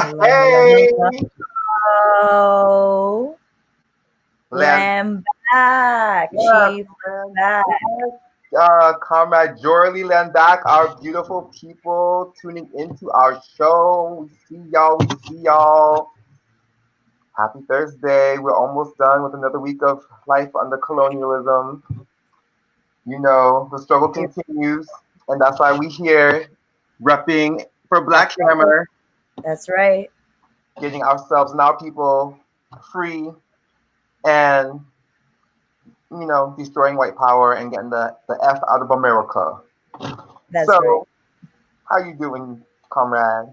Hello, Hey, hello, hello. Land, Lamb back, yeah, Chief Land back. Comrade Jorly, land back, our beautiful people tuning into our show. We see y'all, we see y'all. Happy Thursday. We're almost done with another week of life under colonialism. You know, the struggle continues, and that's why we here repping for That's Black right. Hammer, That's right. getting ourselves and our people free and destroying white power and getting the F out of America. That's right. So, how you doing, comrade?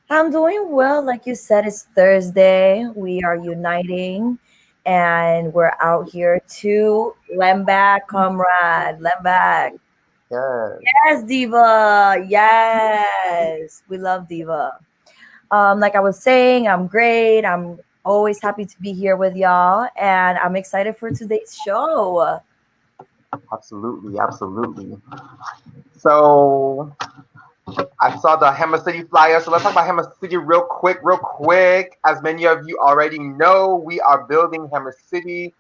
I'm doing well. Like you said, it's Thursday. We are uniting and we're out here to Lamb back, comrade. Lamb back. Yes. Yes, Diva. Yes. We love Diva. Like I was saying, I'm great. I'm always happy to be here with y'all, and I'm excited for today's show. Absolutely, absolutely. So, I saw the Hammer City flyer. So, let's talk about Hammer City real quick, real quick. As many of you already know, we are building Hammer City.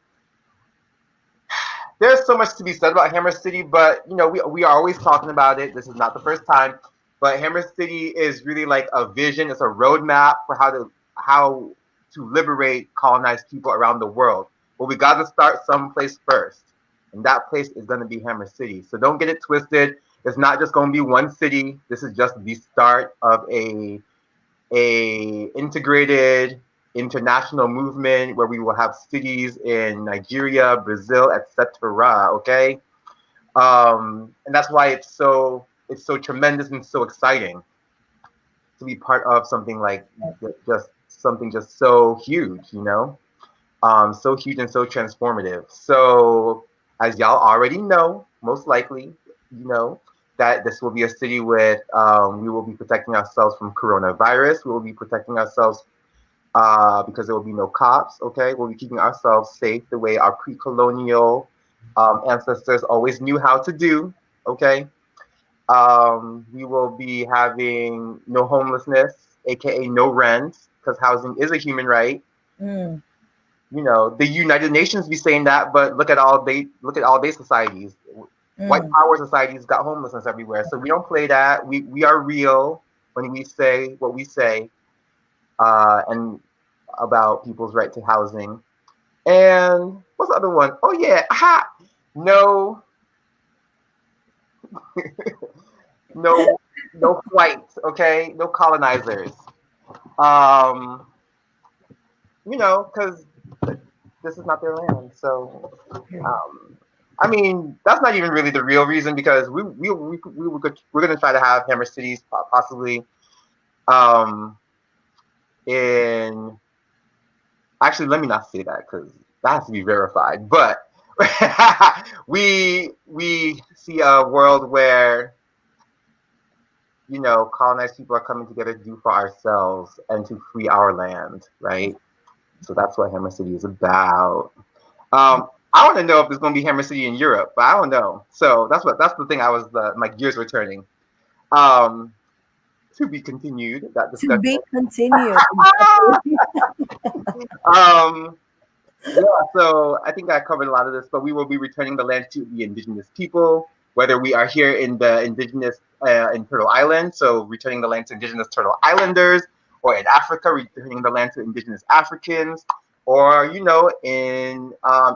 There's so much to be said about Hammer City, but we are always talking about it. This is not the first time, but Hammer City is really like a vision. It's a roadmap for how to liberate colonized people around the world. But we got to start someplace first, and that place is going to be Hammer City. So don't get it twisted. It's not just going to be one city. This is just the start of a integrated international movement where we will have cities in Nigeria, Brazil, etc. Okay, and that's why it's so tremendous and so exciting to be part of something like just something just so huge, so huge and so transformative. So as y'all already know, most likely, you know that this will be a city with we will be protecting ourselves from coronavirus. We will be protecting ourselves because there will be no cops. Okay, we'll be keeping ourselves safe the way our pre-colonial ancestors always knew how to do. Okay, we will be having no homelessness, aka no rent, because housing is a human right. Mm, The United Nations be saying that, but look at all they societies. White mm. power societies got homelessness everywhere. So we don't play that. We are real when we say what we say, and about people's right to housing. And what's the other one? Oh yeah, aha! No, no, no whites. Okay, no colonizers. Um, because this is not their land. So, I mean, that's not even really the real reason because we're gonna try to have Hammer Cities possibly um, in. Actually, let me not say that because that has to be verified. But we see a world where colonized people are coming together to do for ourselves and to free our land, right? So that's what Hammer City is about. I want to know if there's going to be Hammer City in Europe, but I don't know. So that's the thing. My gears were turning. Um, to be continued. That To discussion. be continued. Um, yeah. So I think I covered a lot of this, but we will be returning the land to the indigenous people, whether we are here in the indigenous in Turtle Island, so returning the land to indigenous Turtle Islanders, or in Africa, returning the land to indigenous Africans, or in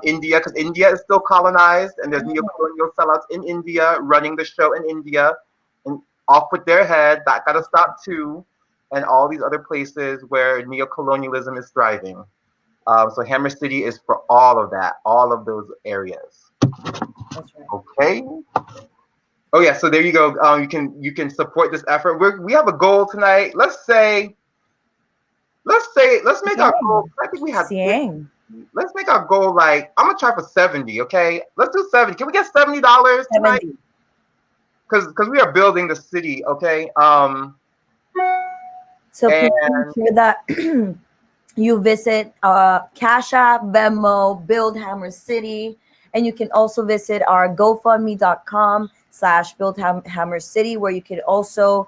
India, because India is still colonized, and there's neo-colonial sellouts in India running the show in India, and off with their head. That got to stop too, and all these other places where neo-colonialism is thriving. So Hammer City is for all of that, all of those areas. That's right. Okay. Oh yeah. So there you go. You can support this effort. We have a goal tonight. Let's make our goal. Okay. I think we have 50. Siang. Let's make our goal like I'm gonna try for 70. Okay. Let's do 70. Can we get $70 tonight? 70. Because we are building the city. Okay. So please make And sure that you visit Cash App, Venmo, Build Hammer City, and you can also visit our GoFundMe.com/Build Hammer City, where you can also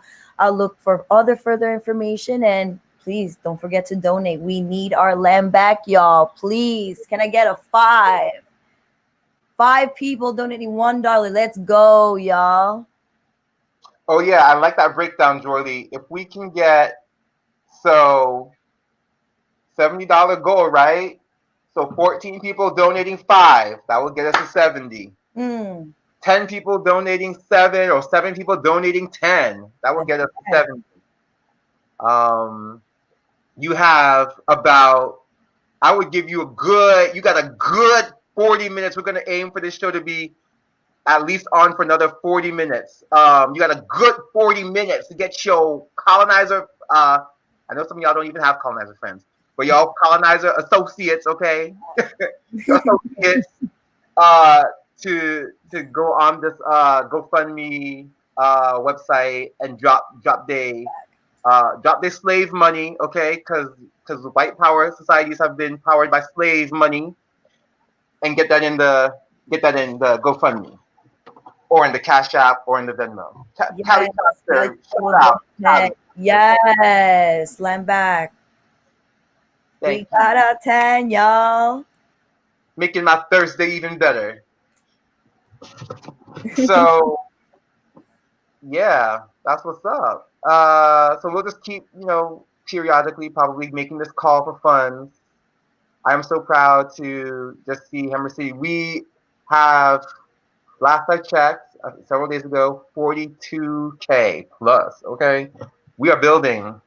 look for other further information. And please don't forget to donate. We need our land back, y'all. Please, can I get a 5? 5 people donating $1. Let's go, y'all. Oh yeah, I like that breakdown, Jorly. If we can get so $70 goal, right? So 14 people donating 5, that will get us to 70. 10 people donating 7, or 7 people donating 10, that will get us to 70. You have about, I would give you you got a good 40 minutes. We're going to aim for this show to be at least on for another 40 minutes. You got a good 40 minutes to get your colonizer. I know some of y'all don't even have colonizer friends, but y'all colonizer associates, okay? Your associates to go on this GoFundMe website and drop their slave money, okay? Because white power societies have been powered by slave money, and get that in the GoFundMe, or in the Cash App, or in the Venmo. Yes, land back. We got a 10, y'all. Making my Thursday even better. So yeah, that's what's up. So we'll just keep, periodically probably making this call for funds. I'm so proud to just see HammerCity. We have, last I checked, several days ago, 42K plus, okay? We are building.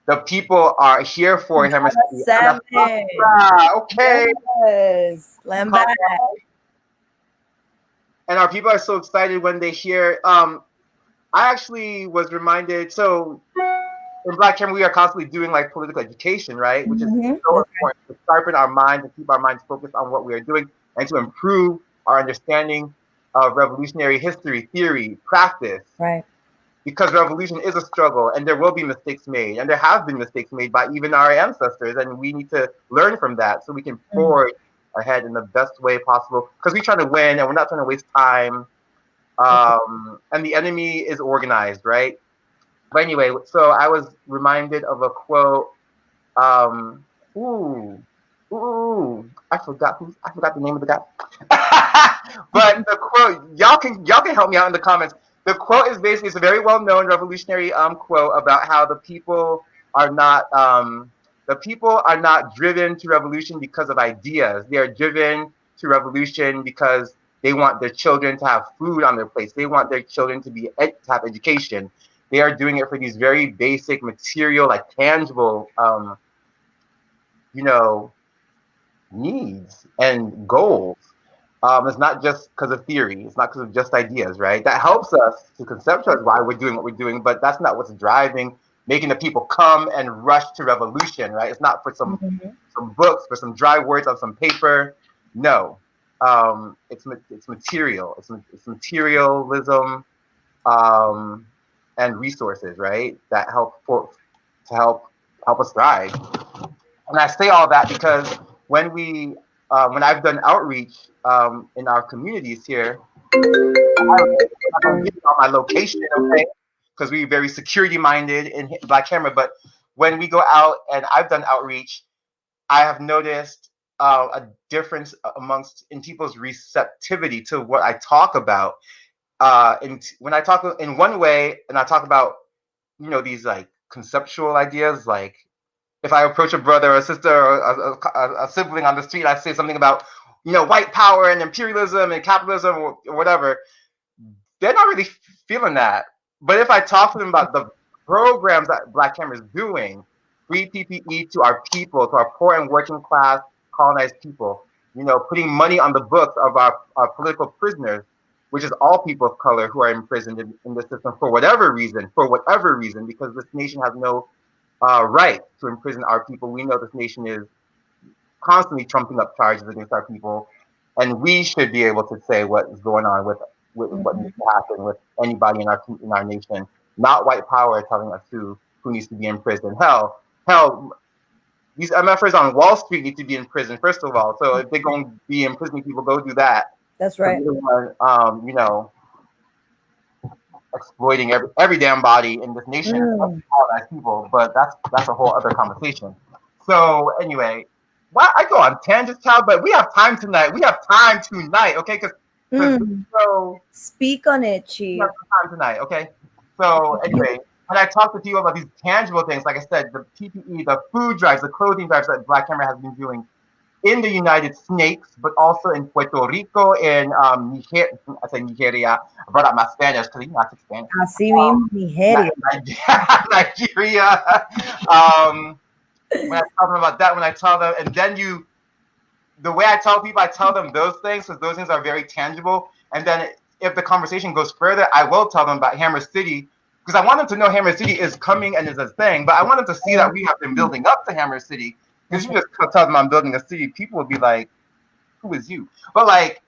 The people are here for HammerCity. Okay. Yes. Land back. And our people are so excited when they hear. I actually was reminded. So in Black Hammer, we are constantly doing like political education, right? Which is so important to sharpen our minds and keep our minds focused on what we are doing, and to improve our understanding of revolutionary history, theory, practice. Right. Because revolution is a struggle, and there will be mistakes made, and there have been mistakes made by even our ancestors, and we need to learn from that so we can forge ahead in the best way possible. Because we're trying to win, and we're not trying to waste time. And the enemy is organized, right? But anyway, so I was reminded of a quote. I forgot the name of the guy. But the quote, y'all can help me out in the comments. The quote is basically, it's a very well known revolutionary quote about how the people are not driven to revolution because of ideas. They are driven to revolution because they want their children to have food on their plates. They want their children to have education. They are doing it for these very basic material, like tangible, needs and goals. It's not just because of theory. It's not because of just ideas, right? That helps us to conceptualize why we're doing what we're doing, but that's not what's driving, making the people come and rush to revolution, right? It's not for some books, for some dry words on some paper. No, it's material. It's materialism, and resources, right? That help us thrive. And I say all that because when I've done outreach in our communities here, I'm not going to give you my location, okay? Because we're very security minded in Black Hammer. But when we go out and I've done outreach, I have noticed a difference in people's receptivity to what I talk about. When I talk in one way, and I talk about these like conceptual ideas, like if I approach a brother or a sister or a sibling on the street, I say something about white power and imperialism and capitalism or whatever, they're not really feeling that. But if I talk to them about the programs that Black Hammer is doing, free PPE to our people, to our poor and working class colonized people, putting money on the books of our political prisoners, which is all people of color who are imprisoned in the system for whatever reason, because this nation has no right to imprison our people. We know this nation is constantly trumping up charges against our people, and we should be able to say what is going on with what needs to happen with anybody in our nation. Not white power telling us who needs to be in prison. Hell, these MFers on Wall Street need to be in prison first of all. So if they're going to be imprisoning people, go do that. That's right. exploiting every damn body in this nation, Mm. especially all nice people. But that's a whole other conversation. So anyway, why I go on tangents, child, but we have time tonight. We have time tonight, okay? Because Mm. so Speak on it, we have Chief. some time tonight, okay? So anyway, when I talk to people about these tangible things, like I said, the PPE, the food drives, the clothing drives that Black Camera has been doing in the United States, but also in Puerto Rico, in Niger, I say Nigeria. I brought up my Spanish because you know I speak Spanish. Así mismo, Nigeria. Nigeria. When I tell them about that, when I tell them, and then the way I tell people, I tell them those things because those things are very tangible. And then if the conversation goes further, I will tell them about Hammer City because I want them to know Hammer City is coming and is a thing. But I want them to see that we have been building up to Hammer City. Because you just tell them I'm building a city, people would be like, "Who is you?" But like,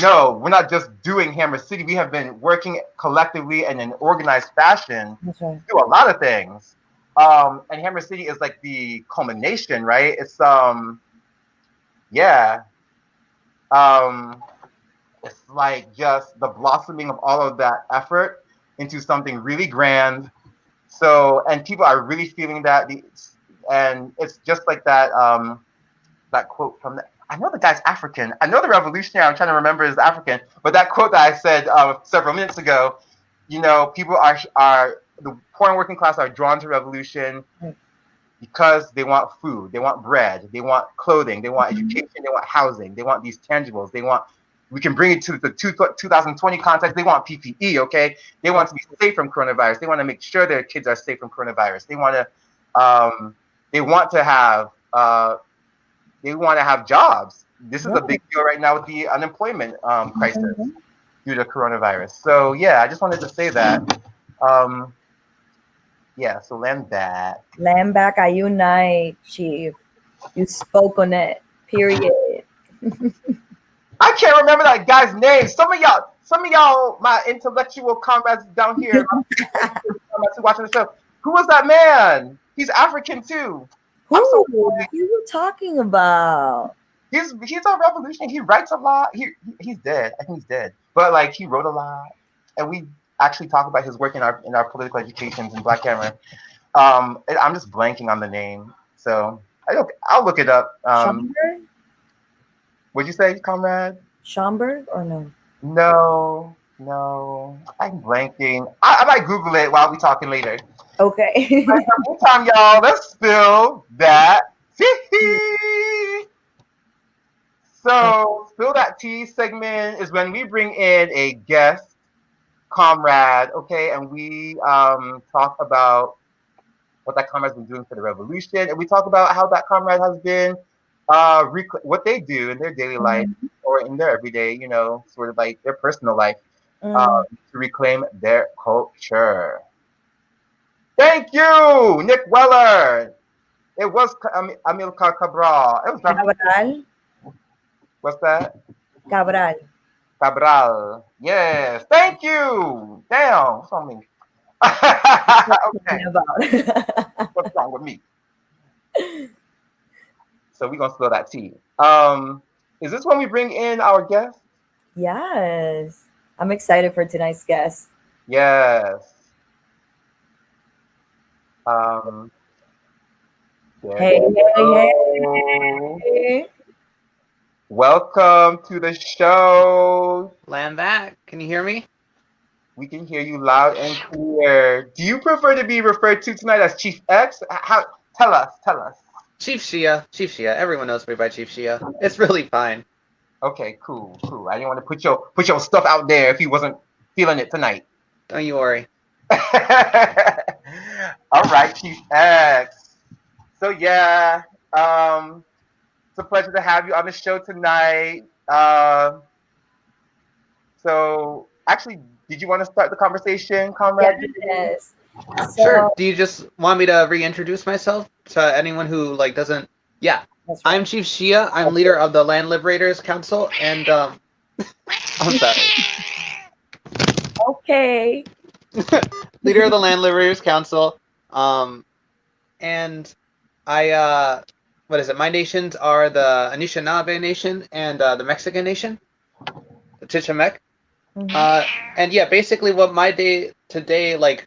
no, we're not just doing Hammer City. We have been working collectively and in organized fashion That's right. to do a lot of things. And Hammer City is like the culmination, right? It's yeah. Um, it's like just the blossoming of all of that effort into something really grand. So, and people are really feeling that. And it's just like that quote from the, I know the guy's African. I know the revolutionary. I'm trying to remember is African. But that quote that I said several minutes ago, you know, people are the poor and working class are drawn to revolution because they want food, they want bread, they want clothing, they want education, they want housing, they want these tangibles, they want. We can bring it to the 2020 context. They want PPE, okay? They want to be safe from coronavirus. They want to make sure their kids are safe from coronavirus. They want to have jobs. This is a big deal right now with the unemployment crisis due to coronavirus. So yeah, I just wanted to say that. Yeah, so land back. Land back, I unite, Chief. You spoke on it. Period. I can't remember that guy's name. Some of y'all, my intellectual comrades down here, watching the show. Who was that man? He's African too. Who? Who are you talking about? He's a revolutionary. He writes a lot. He's dead. I think he's dead. But like he wrote a lot, and we actually talk about his work in our political educations in Black Camera. I'm just blanking on the name, so I'll look it up. Schomburg? What'd you say, comrade? Schomburg or no? No, I'm blanking. I might Google it while we talking later. Okay. In the meantime, y'all, let's spill that tea. So, spill that tea segment is when we bring in a guest comrade, okay, and we talk about what that comrade's been doing for the revolution, and we talk about how that comrade has been what they do in their daily life or in their everyday, you know, sort of like their personal life to reclaim their culture. Thank you, Nick Weller. It was Amilcar Cabral. It was Cabral? What's that? Cabral. Cabral. Yes. Thank you. Damn. What's wrong with me? Okay. What's wrong with me? So we're gonna spill that tea. Is this when we bring in our guest? Yes. I'm excited for tonight's guest. Yes. Hey. Welcome to the show. Land back. Can you hear me? We can hear you loud and clear. Do you prefer to be referred to tonight as Chief X? Tell us. Chief Xiuh. Everyone knows me by Chief Xiuh. It's really fine. Okay, cool. I didn't want to put your stuff out there if he wasn't feeling it tonight. Don't you worry. All right, Chief X. So yeah, it's a pleasure to have you on the show tonight. So actually, did you want to start the conversation, comrade? Yes. Sure. Do you just want me to reintroduce myself to anyone who doesn't? Yeah. That's right. I'm Chief Xiuh. I'm leader of the Land Liberators Council, and I'm sorry. Okay. Leader of the Land Liberators Council, and I what is it? My nations are the Anishinaabe Nation and the Mexican Nation, the Chichimec. And yeah, basically what my day today, like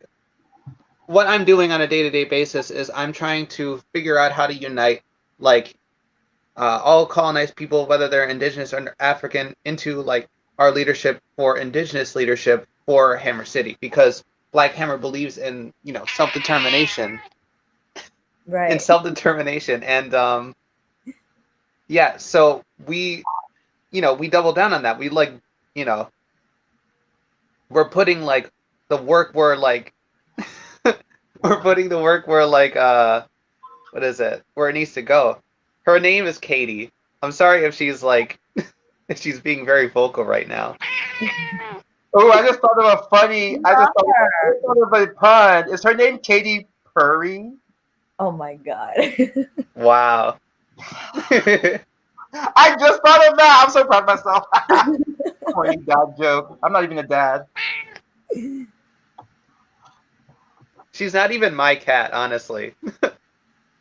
what I'm doing on a day-to-day basis is I'm trying to figure out how to unite like all colonized people, whether they're indigenous or African, into like our leadership for indigenous leadership for Hammer City, because Black Hammer believes in self-determination, Right. and yeah, so we double down on that. We like you know we're putting like the work where like we're putting the work where like what is it, where it needs to go. Her name is Katie. I'm sorry if she's like if she's being very vocal right now. Oh, I just thought of a funny. I just Love thought, I her. just thought of a pun. Is her name Katy Perry? Oh my God. Wow. I just thought of that. I'm so proud of myself. Corny dad joke. I'm not even a dad. She's not even my cat, honestly.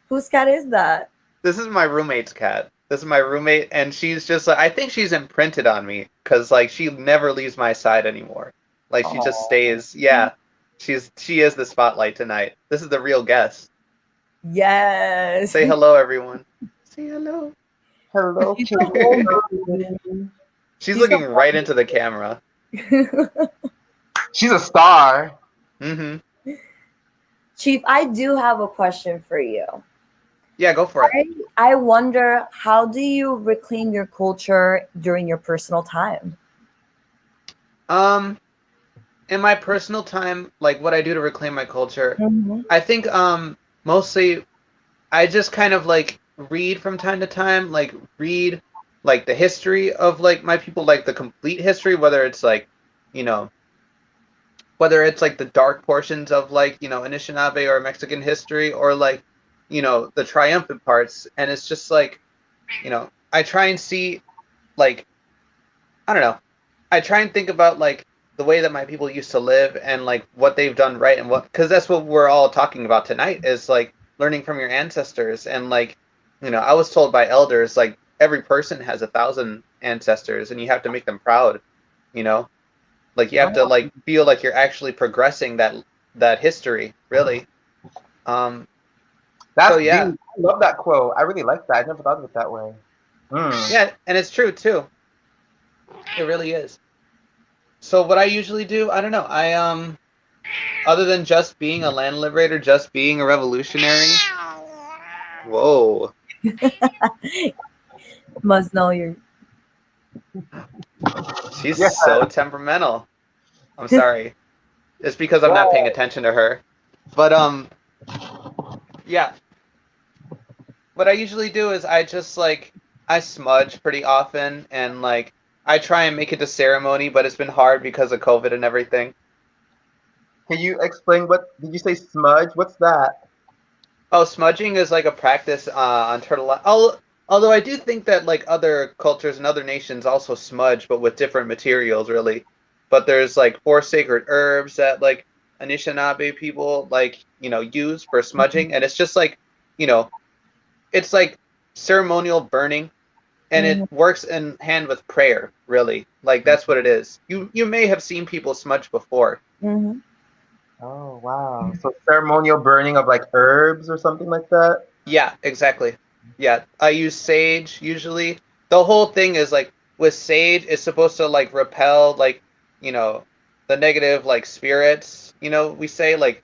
Whose cat is that? This is my roommate's cat. This is my roommate, and she's just like, I think she's imprinted on me, because like she never leaves my side anymore. Like she just Aw. stays. Yeah, she is the spotlight tonight. This is the real guest. Yes. Say hello, everyone. Say hello. Hello, She's Katy so old. Perry. She's She's looking so right into the camera. She's a star. Mm-hmm. Chief, I do have a question for you. Yeah, go for it. I wonder, how do you reclaim your culture during your personal time? In my personal time, like what I do to reclaim my culture, Mm-hmm. I think mostly I just kind of like read from time to time, like read like the history of like my people, like the complete history, whether it's like, you know, whether it's like the dark portions of like, Anishinaabe or Mexican history, or like, the triumphant parts. And it's just like, I try and see like, I don't know, I try and think about like the way that my people used to live and like what they've done right, and what, because that's what we're all talking about tonight, is like learning from your ancestors. And like, I was told by elders like every person has 1,000 ancestors, and you have to make them proud. You know, like you have to like feel like you're actually progressing that history, really. Um, so That's yeah, deep. I love that quote. I really like that. I never thought of it that way. yeah, and it's true too. It really is. So what I usually do, I don't know. Other than just being a land liberator, just being a revolutionary. Whoa. Must know you're. She's Yeah. so temperamental. I'm sorry. It's because I'm not paying attention to her. But yeah. What I usually do is I smudge pretty often, and like I try and make it to ceremony, but it's been hard because of COVID and everything. Can you explain what did you say? Smudge? What's that? Oh, smudging is like a practice on turtle. Although I do think that like other cultures and other nations also smudge, but with different materials, really. But there's like 4 sacred herbs that like Anishinaabe people like use for smudging, and it's just like you know it's like ceremonial burning, and it Mhm. works in hand with prayer, really. Like that's what it is. You may have seen people smudge before. Mhm. Oh wow. So ceremonial burning of like herbs or something like that? Yeah, exactly. Yeah, I use sage usually. The whole thing is like with sage, it's supposed to like repel like, you know, the negative like spirits, we say like,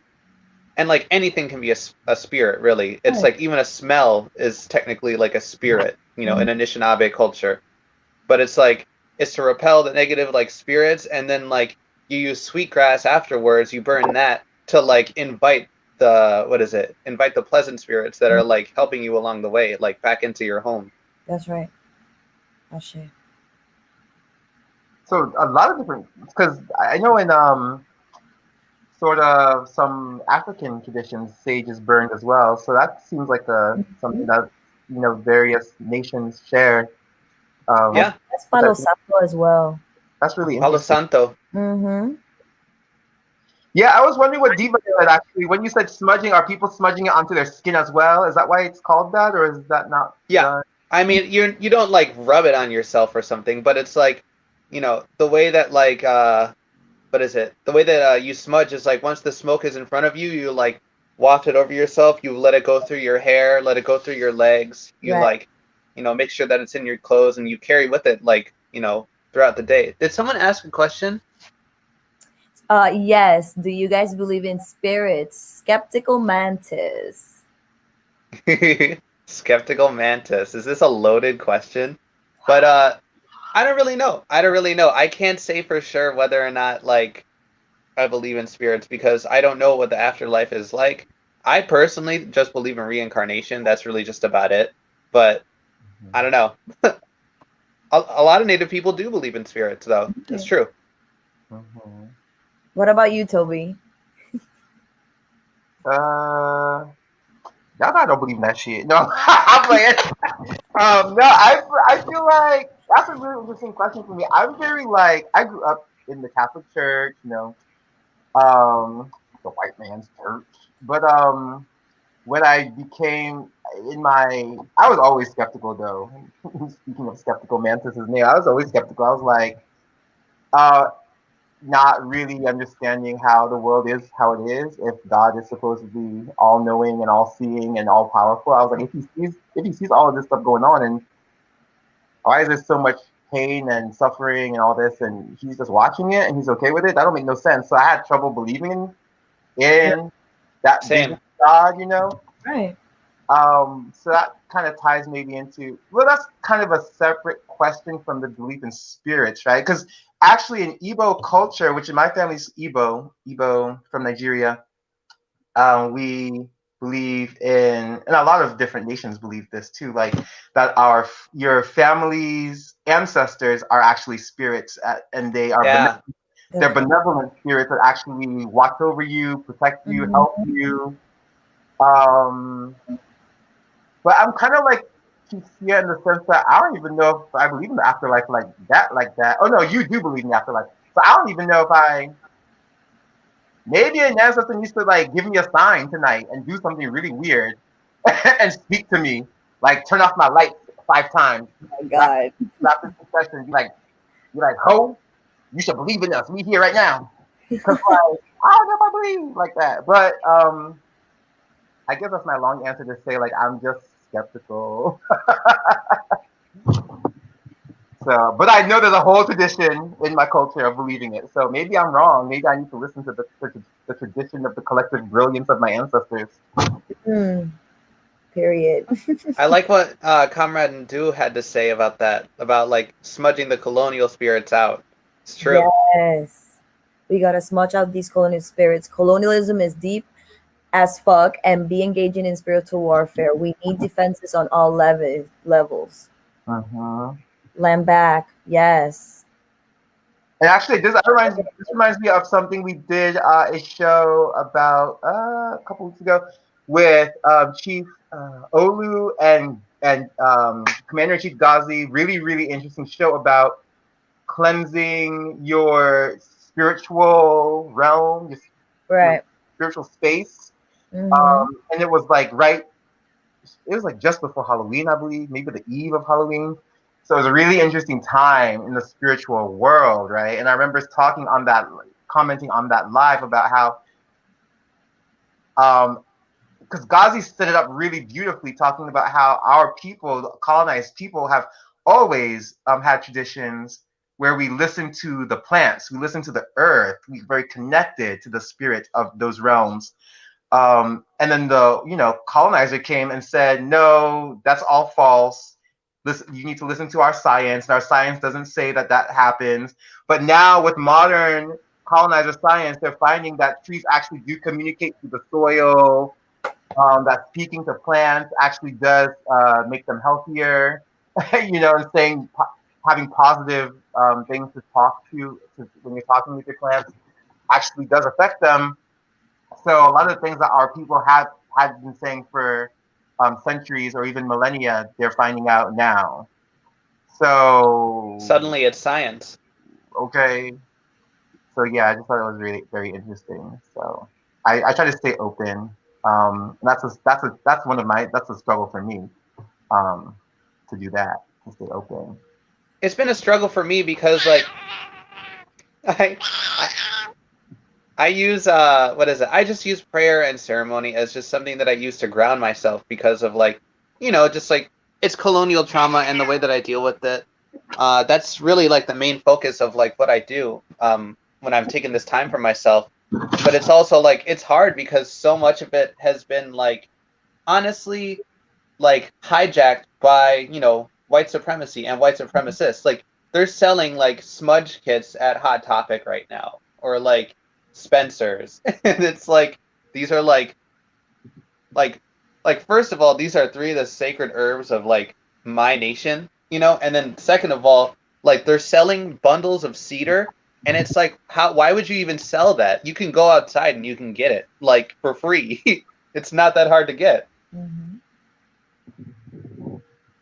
and like anything can be a spirit, really. It's Right. like even a smell is technically like a spirit, in Mhm. Anishinaabe culture. But it's like it's to repel the negative like spirits, and then like you use sweetgrass afterwards, you burn that to like invite the what is it? Invite the pleasant spirits that are like helping you along the way, like back into your home. That's right. Ashe. So a lot of different because I know in sort of some African traditions sage is burned as well. So that seems like a something that various nations share. Um, Yeah, That's which I Palo think Santo as well. that's really Palo interesting. Santo. Mm-hmm. Yeah, I was wondering what Diva said actually. When you said smudging, are people smudging it onto their skin as well? Is that why it's called that, or is that not Yeah, done? I mean you don't like rub it on yourself or something, but it's like the way that like what is it? The way that you smudge is like once the smoke is in front of you, you like waft it over yourself. You let it go through your hair, let it go through your legs. You Right. like, make sure that it's in your clothes, and you carry with it like, throughout the day. Did someone ask a question? Yes. Do you guys believe in spirits? Skeptical mantis. Skeptical mantis. Is this a loaded question? But I don't really know. I don't really know. I can't say for sure whether or not like I believe in spirits because I don't know what the afterlife is like. I personally just believe in reincarnation. That's really just about it. But I don't know. A lot of Native people do believe in spirits, though. That's true. Mm-hmm. What about you, Toby? Y'all I don't believe in that shit. No, I'm playing. No, I feel like that's a really interesting question for me. I'm very like I grew up in the Catholic Church, the white man's church. But when I became I was always skeptical though. Speaking of skeptical mantis's name, I was always skeptical. I was like, uh, not really understanding how the world is how it is. If God is supposed to be all knowing and all seeing and all powerful, I was like, if he sees all of this stuff going on, and why is there so much pain and suffering and all this, and he's just watching it and he's okay with it? That don't make no sense. So I had trouble believing in that vision Same. of God. Right. So that kind of ties maybe into, well, that's kind of a separate question from the belief in spirits, right? Because actually in Igbo culture, which in my family's Igbo from Nigeria, we believe in, and a lot of different nations believe this too, like that your family's ancestors are actually spirits, and they are Yeah. they're benevolent spirits that actually watch over you, protect you, help Mhm. you. Um, but I'm kind of like Chief Xiuh in the sense that I don't even know if I believe in the afterlife like that, like that. Oh no, you do believe in the afterlife. So I don't even know if maybe an ancestor needs to like give me a sign tonight and do something really weird and speak to me, like turn off my lights 5 times. Oh my After, God. after session, be like, ho, you should believe in us. We here right now. Cause like I don't know if I believe like that, but I guess that's my long answer to say like I'm just skeptical. So, but I know there's a whole tradition in my culture of believing it. So maybe I'm wrong. Maybe I need to listen to the tradition of the collective brilliance of my ancestors. Hmm. Period. I like what Comrade and Do had to say about that, about like smudging the colonial spirits out. It's true. Yes. We gotta smudge out these colonial spirits. Colonialism is deep as fuck and be engaging in spiritual warfare. We need defenses on all levels. Uh-huh. Land back. Yes. And actually, this reminds me of something we did a show about a couple weeks ago with Chief Olu and Commander in Chief Ghazi. Really, really interesting show about cleansing your spiritual realm, your Right. spiritual space. Mm-hmm. And it was like it was like just before Halloween, I believe, maybe the eve of Halloween. So it was a really interesting time in the spiritual world, right? And I remember commenting on that live about how, because Ghazi set it up really beautifully, talking about how our people, colonized people, have always had traditions where we listen to the plants, we listen to the earth, we're very connected to the spirit of those realms. And then the colonizer came and said, no, that's all false. Listen, you need to listen to our science. And our science doesn't say that that happens. But now with modern colonizer science, they're finding that trees actually do communicate to the soil. That speaking to plants actually does make them healthier. And having positive things to talk to when you're talking with your plants actually does affect them. So a lot of the things that our people had been saying for centuries or even millennia, they're finding out now. So Suddenly it's science. okay, so yeah, I just thought it was really very interesting. So I try to stay open. That's a struggle for me to do that, to stay open. It's been a struggle for me because like I, I use what is it? I just use prayer and ceremony as just something that I use to ground myself because of like, just like it's colonial trauma and the way that I deal with it. That's really like the main focus of like what I do when I'm taking this time for myself. But it's also like it's hard because so much of it has been like honestly like hijacked by white supremacy and white supremacists. Like they're selling like smudge kits at Hot Topic right now, or like Spencer's, and it's like these are like like first of all, these are three of the sacred herbs of like my nation, and then second of all, like they're selling bundles of cedar. And it's like, why would you even sell that? You can go outside and you can get it like for free. It's not that hard to get. Mm-hmm.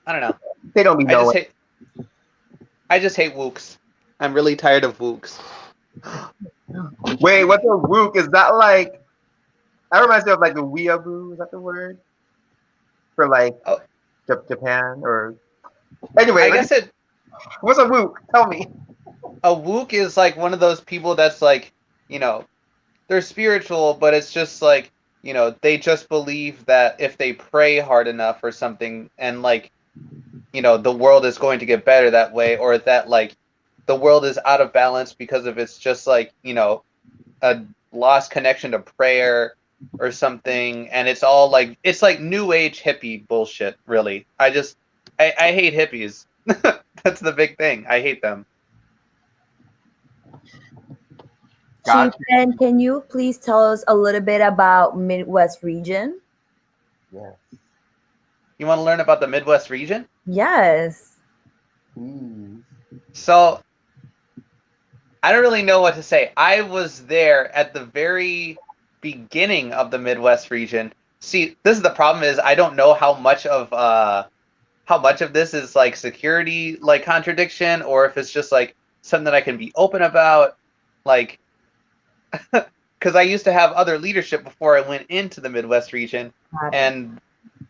I don't know. They don't be knowing. I just hate wooks. I'm really tired of wooks. Wait, what's a wook? Is that like? That reminds me of like a weeaboo. Is that the word for like Oh, Japan or? Anyway, I guess it. What's a wook? Tell me. A wook is like one of those people that's like, they're spiritual, but it's just like, they just believe that if they pray hard enough or something, and like, the world is going to get better that way, or that like the world is out of balance because of it's just like, a lost connection to prayer or something, and it's all like it's like new age hippie bullshit, really. I hate hippies. That's the big thing. I hate them. Chief, and can you please tell us a little bit about Midwest region? Yes. You want to learn about the Midwest region? Yes. So, I don't really know what to say. I was there at the very beginning of the Midwest region. See, this is the problem is I don't know how much of this is like security like contradiction, or if it's just like something that I can be open about, like because I used to have other leadership before I went into the Midwest region, and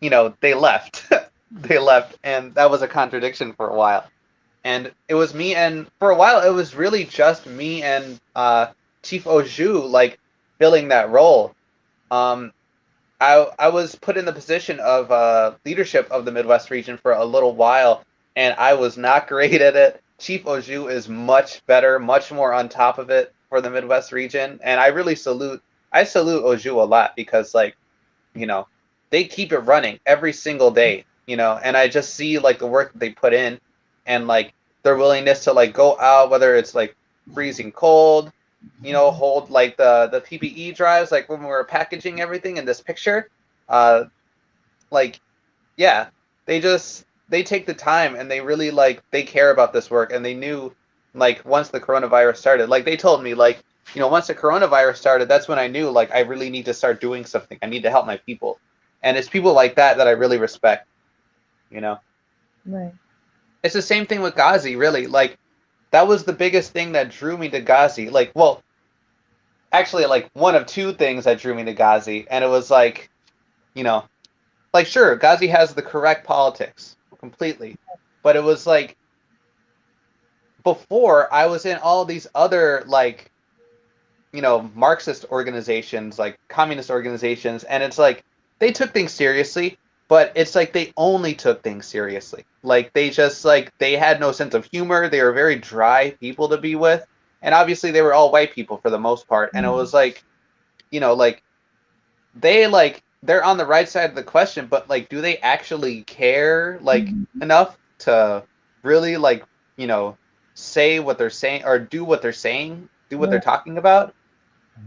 they left. They left, and that was a contradiction for a while. And it was me, and for a while it was really just me and Chief Xiuh like filling that role. I was put in the position of leadership of the Midwest region for a little while, and I was not great at it. Chief Xiuh is much better, much more on top of it for the Midwest region, and I really salute Xiuh a lot because like, they keep it running every single day, and I just see like the work that they put in, and like their willingness to like go out, whether it's like freezing cold, hold like the PPE drives, like when we were packaging everything in this picture, like, yeah, they take the time and they really like they care about this work, and they knew like once the coronavirus started, like they told me like, once the coronavirus started, that's when I knew like I really need to start doing something. I need to help my people, and it's people like that I really respect. Right. It's the same thing with Ghazi, really. Like, that was the biggest thing that drew me to Ghazi. Like, well, actually, like, one of two things that drew me to Ghazi. And it was like, like, sure, Ghazi has the correct politics completely. But it was like, before, I was in all these other, like, Marxist organizations, like communist organizations. And it's like, they took things seriously. But it's like they only took things seriously. Like they just like they had no sense of humor. They were very dry people to be with, and obviously they were all white people for the most part. And it was like, like they're on the right side of the question, but like, do they actually care like enough to really like say what they're saying or do what they're saying, do what they're talking about?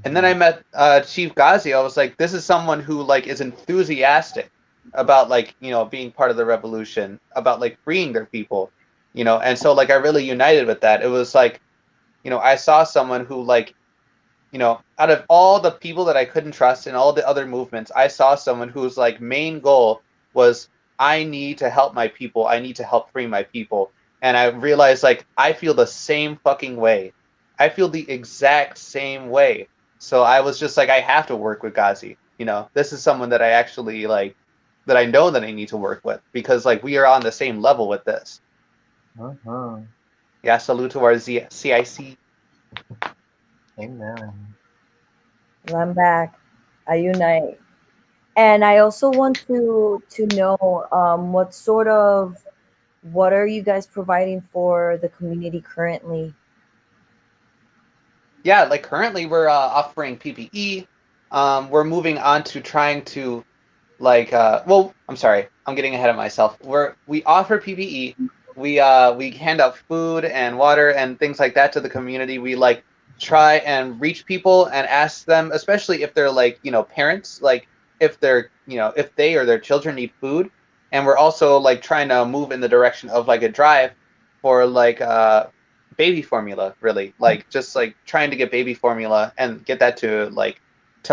And then I met Chief Ghazi. I was like, this is someone who like is enthusiastic about like being part of the revolution, about like freeing their people, and so like I really united with that. It was like, I saw someone who like, out of all the people that I couldn't trust in all the other movements, I saw someone whose like main goal was, I need to help my people, I need to help free my people. And I realized like I feel the same fucking way. I feel the exact same way. So I was just like, I have to work with Ghazi. This is someone that I actually like, that I know that I need to work with, because like we are on the same level with this. Yeah, salute to our CIC. Amen. Well, I'm back. I unite. And I also want to know what are you guys providing for the community currently? Yeah, like currently we're offering PPE. We're moving on to trying to well, I'm sorry, I'm getting ahead of myself. We offer PPE. We hand out food and water and things like that to the community. We like try and reach people and ask them, especially if they're like, parents, like if they're, if they or their children need food. And we're also like trying to move in the direction of like a drive for like baby formula, really. Like just like trying to get baby formula and get that to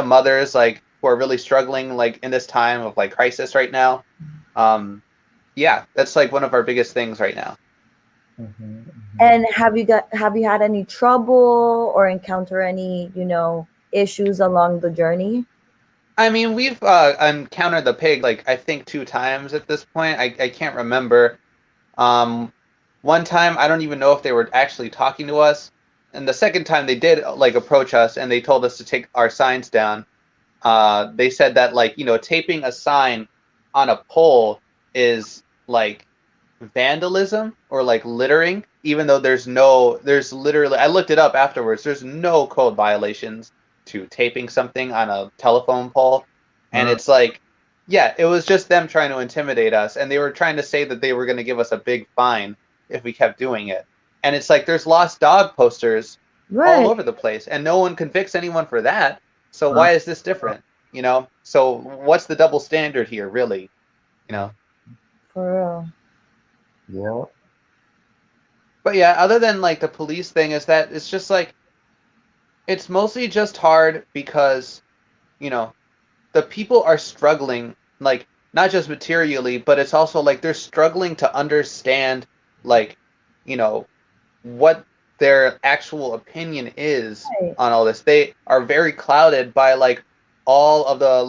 mothers like who are really struggling like in this time of like crisis right now. Yeah, that's like one of our biggest things right now. Mm-hmm. And have you had any trouble or encounter any, issues along the journey? I mean, we've encountered the pig like I think 2 times at this point. I can't remember. Um, One time I don't even know if they were actually talking to us, and the second time they did like approach us and they told us to take our signs down. They said that like taping a sign on a pole is like vandalism or like littering, even though there's literally, I looked it up afterwards, there's no code violations to taping something on a telephone pole. And Mm. it's like, yeah, it was just them trying to intimidate us, and they were trying to say that they were going to give us a big fine if we kept doing it. And it's like there's lost dog posters all Right. over the place and no one convicts anyone for that. So Mm. why is this different? So what's the double standard here, really? you know For Yeah. but yeah, other than like the police thing, is that it's just like it's mostly just hard because you know the people are struggling, like not just materially, but it's also like they're struggling to understand like you know what their actual opinion is real. Right. on all this. They are very clouded by like all of the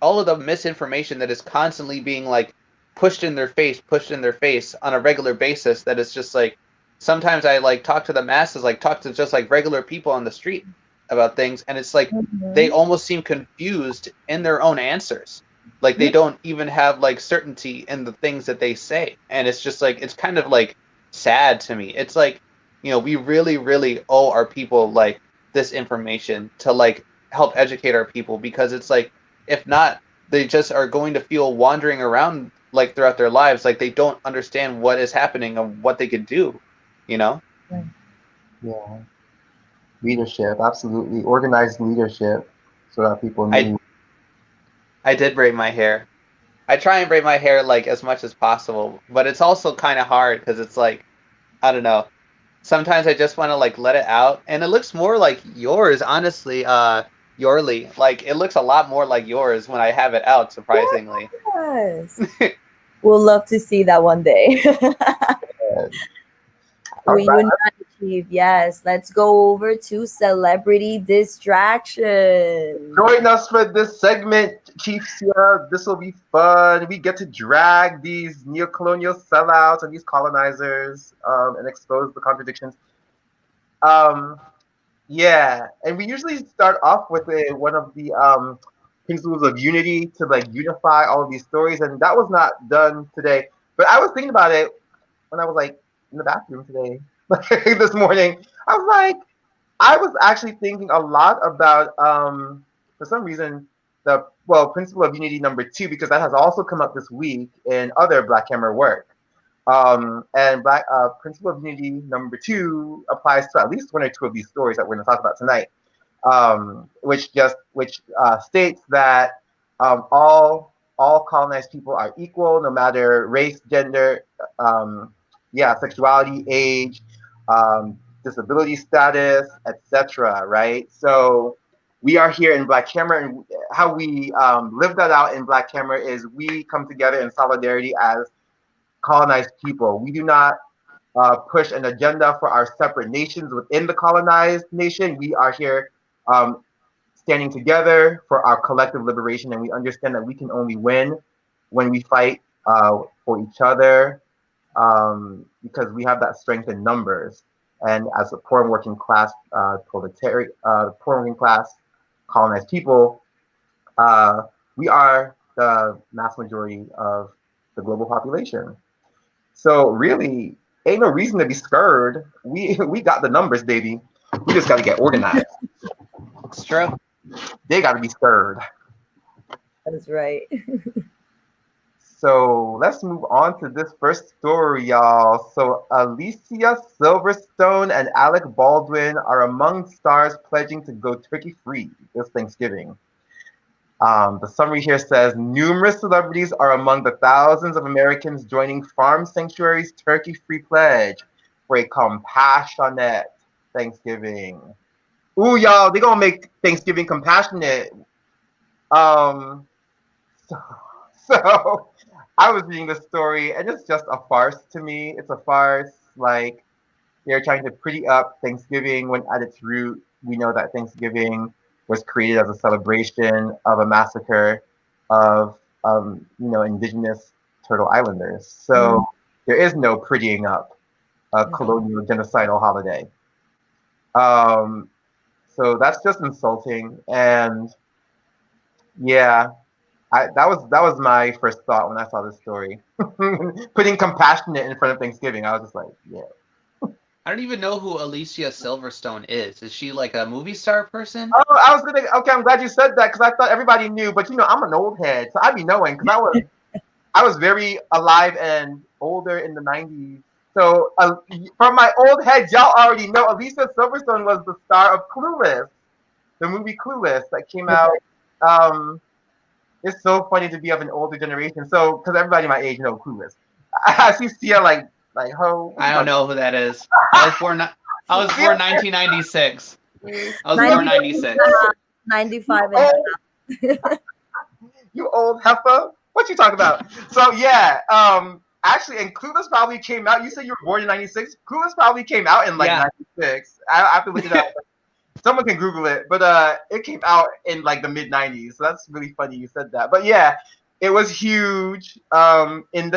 all of the misinformation that is constantly being like pushed in their face on a regular basis, that it's just like sometimes I like talk to the masses, like talk to just like regular people on the street about things, and it's like they Mhm. almost seem confused in their own answers. Like they Yeah. don't even have like certainty in the things that they say. And it's just like it's kind of like sad to me. It's like, we really, really owe our people like this information to like help educate our people, because it's like if not, they just are going to feel wandering around like throughout their lives, like they don't understand what is happening and what they could do, you know? Right. Yeah. Leadership, absolutely. Organized leadership so that people I need. I did braid my hair. I try and braid my hair like as much as possible, but it's also kind of hard because it's like I don't know. Sometimes I just want to like let it out, and it looks more like yours, honestly. Yorly, like it looks a lot more like yours when I have it out, surprisingly. Yes. We'll love to see that one day. All We right. unite, Chief. Yes. Let's go over to celebrity distractions. Join us for this segment, Chief Xiuh. This will be fun. We get to drag these neocolonial sellouts and these colonizers and expose the contradictions. Um, yeah, and we usually start off with one of the principles of unity to like unify all of these stories, and that was not done today. But I was thinking about it when I was like in the bathroom today, this morning. I was like, I was actually thinking a lot about, for some reason, the principle of unity number two, because that has also come up this week in other Black Hammer work. And Black principle of unity number two applies to at least one or two of these stories that we're going to talk about tonight, which states that all colonized people are equal, no matter race, gender, sexuality, age, disability status, etc. Right? So we are here in Black Hammer, and how we live that out in Black Hammer is we come together in solidarity as colonized people. We do not push an agenda for our separate nations within the colonized nation. We are here um, standing together for our collective liberation, and we understand that we can only win when we fight for each other because we have that strength in numbers. And as a poor and working class, proletariat, poor and working class colonized people, we are the mass majority of the global population. So really, ain't no reason to be scared. We got the numbers, baby. We just got to get organized. It's true. They got to be scared. That is right. So let's move on to this first story, y'all. So Alicia Silverstone and Alec Baldwin are among stars pledging to go turkey free this Thanksgiving. The summary here says numerous celebrities are among the thousands of Americans joining Farm Sanctuary's turkey free pledge for a compassionate Thanksgiving. Ooh, y'all, they gonna make Thanksgiving compassionate. Um, so I was reading the story, and it's just a farce to me. It's a farce. Like they're trying to pretty up Thanksgiving when at its root, we know that Thanksgiving was created as a celebration of a massacre of indigenous Turtle Islanders. So there is no prettying up a colonial genocidal holiday. So that's just insulting, and yeah, that was my first thought when I saw this story. Putting compassionate in front of Thanksgiving, I was just like, yeah. I don't even know who Alicia Silverstone is. Is she like a movie star person? Oh, I was gonna. Okay, I'm glad you said that because I thought everybody knew. But I'm an old head, so I'd be knowing because I was very alive and older in the '90s. So from my old head, y'all already know Alicia Silverstone was the star of Clueless, the movie Clueless that came out. It's so funny to be of an older generation. So because everybody my age know Clueless. I see Sia like ho. I don't know who that is. I was born 1996. I was born 96. 95 You old heifer. What you talking about? So yeah, actually, and Clueless probably came out. You said you were born in '96. Clueless probably came out in like '96. I have to look it up. Someone can Google it, but it came out in like the mid '90s. So that's really funny you said that. But yeah, it was huge. Back in